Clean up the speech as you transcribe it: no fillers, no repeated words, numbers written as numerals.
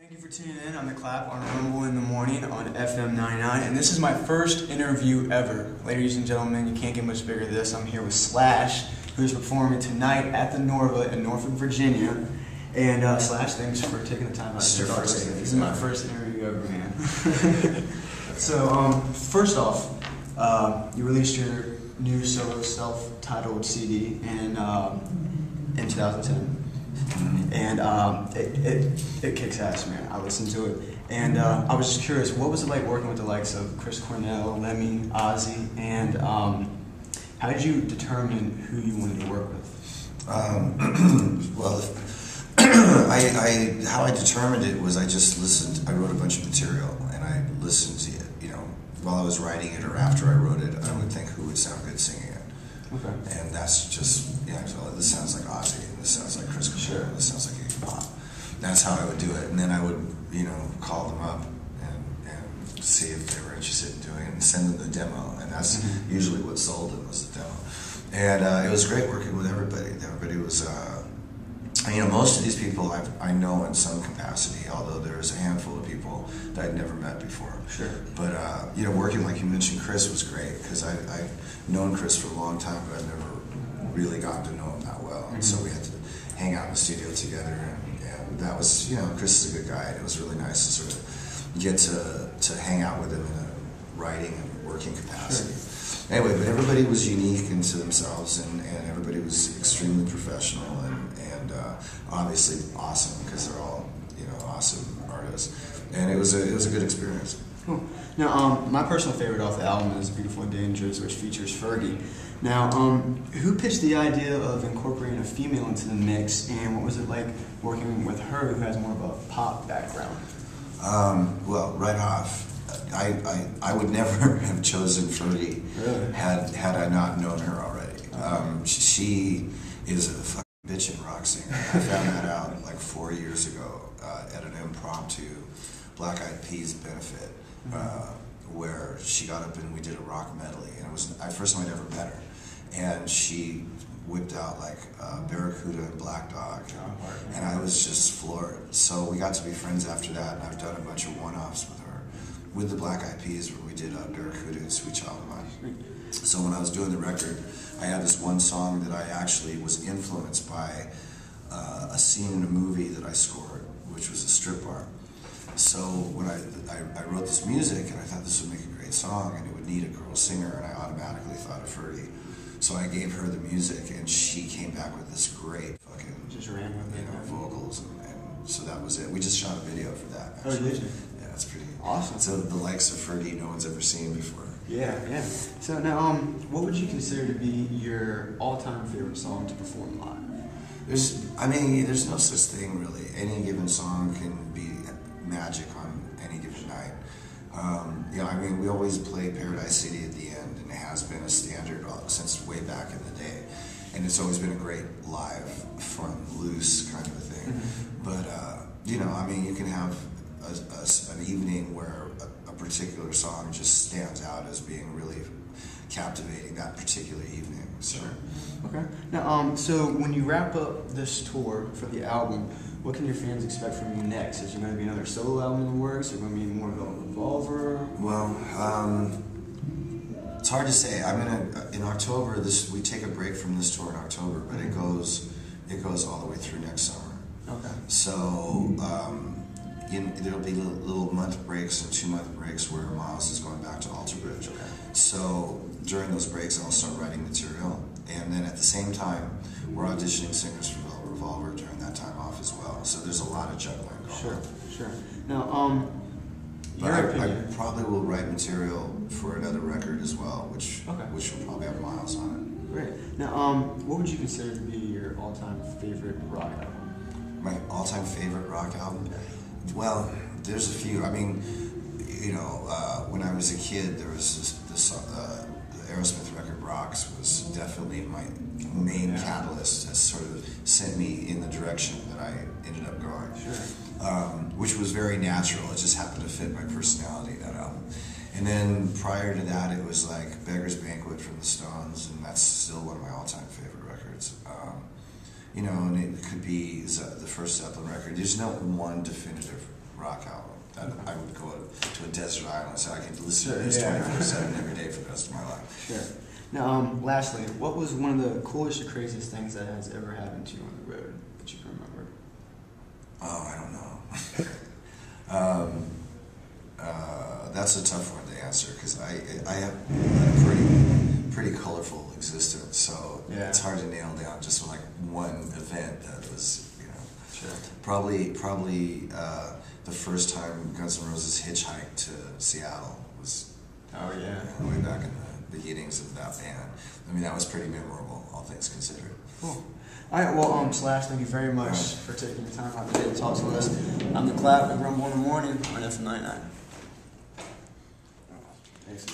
Thank you for tuning in on The Clap on Rumble in the Morning on FM99, and this is my first interview ever. Ladies and gentlemen, you can't get much bigger than this. I'm here with Slash, who's performing tonight at the Norva in Norfolk, Virginia. And Slash, thanks for taking the time out to talk to me. This is my first interview ever, man. So, first off, you released your new solo self-titled CD in 2010. And it kicks ass, man. I listened to it, and I was just curious, what was it like working with the likes of Chris Cornell, Lemmy, Ozzy, and how did you determine who you wanted to work with? Well, how I determined it was I just listened. I wrote a bunch of material, and I listened to it. You know, while I was writing it or after I wrote it, I would think who would sound good singing it. Okay. And that's just, yeah, so this sounds like Ozzy, and this sounds like Chris Cornell, this sounds like Iggy Pop. That's how I would do it. And then I would, you know, call them up and see if they were interested in doing it and send them the demo. And that's usually what sold them, was the demo. And it was great working with everybody. Everybody was, you know, most of these people I know in some capacity, although there's a handful of people that I'd never met before. Sure. But, you know, working, like you mentioned, Chris was great, because I've known Chris for a long time, but I've never really gotten to know him that well. And so we had to hang out in the studio together, and that was, you know, Chris is a good guy, and it was really nice to sort of get to hang out with him in a writing and working capacity. Sure. Anyway, but everybody was unique into themselves, and everybody was extremely professional and obviously awesome, because they're all, you know, awesome artists. And it was a good experience. Cool. Now, my personal favorite off the album is Beautiful and Dangerous, which features Fergie. Now, who pitched the idea of incorporating a female into the mix, and what was it like working with her, who has more of a pop background? Well, right off, I would never have chosen Fergie had I not known her already. She is a fucking bitchin' rock singer. I found that out like 4 years ago at an impromptu Black Eyed Peas benefit, where she got up and we did a rock medley, and it was first time I'd ever met her, and she whipped out like Barracuda and Black Dog, and I was just floored. So we got to be friends after that, and I've done a bunch of one-offs with her, with the Black Eyed Peas, where we did Barracuda and Sweet Child of Mine. So when I was doing the record, I had this one song that I actually was influenced by a scene in a movie that I scored, which was a strip bar. So when I wrote this music, and I thought this would make a great song, and it would need a girl singer, and I automatically thought of Fergie. So I gave her the music, and she came back with this great fucking, just ran with it, vocals, and so that was it. We just shot a video for that, actually. Oh, did you? Yeah, it's pretty awesome. So the likes of Fergie, no one's ever seen before. Yeah, yeah. So now, what would you consider to be your all-time favorite song to perform live? There's no such thing, really. Any given song can be magic on any given night. You know, I mean, we always play Paradise City at the end, and it has been a standard since way back in the day. And it's always been a great live, fun, loose kind of a thing. But, you know, I mean, you can have an evening where a particular song just stands out as being really captivating that particular evening. So. Sure. Okay. Now, so when you wrap up this tour for the album, what can your fans expect from you next? Is there going to be another solo album in the works? Is there going to be more of a Revolver? Well, it's hard to say. In October, we take a break from this tour in October, but it goes all the way through next summer. Okay. So there'll be little month breaks and 2-month breaks where Miles is going back to Alter Bridge. Okay. So during those breaks, I'll start writing material, and then at the same time, we're auditioning singers for Revolver during that time off as well. So there's a lot of juggling going on. Sure. Now, but I probably will write material for another record as well, which will probably have Miles on it. Great. Now, what would you consider to be your all-time favorite rock album? My all-time favorite rock album? Well, there's a few. I mean, you know, when I was a kid, there was the Aerosmith record Rocks was definitely my main catalyst that sort of sent me in the direction that I ended up going. Which was very natural. It just happened to fit my personality, that album. And then prior to that, it was like Beggar's Banquet from the Stones, and that's still one of my all-time favorite records. You know, and it could be the first Zeppelin record. There's no one definitive rock album. I would go to a desert island so I could listen to this 24/7 every day for the rest of my life. Sure. Now, lastly, what was one of the coolest or craziest things that has ever happened to you on the road that you can remember? Oh, I don't know. That's a tough one to answer because I have a pretty colorful existence, so it's hard to nail down just like one event that was, Sure. Probably the first time Guns N' Roses hitchhiked to Seattle was way back in the beginnings of that band. I mean, that was pretty memorable, all things considered. Cool. All right, well, Slash, thank you very much for taking the time out today to talk to us. I'm the Clap with Rumble in the Morning on FM99. Thanks.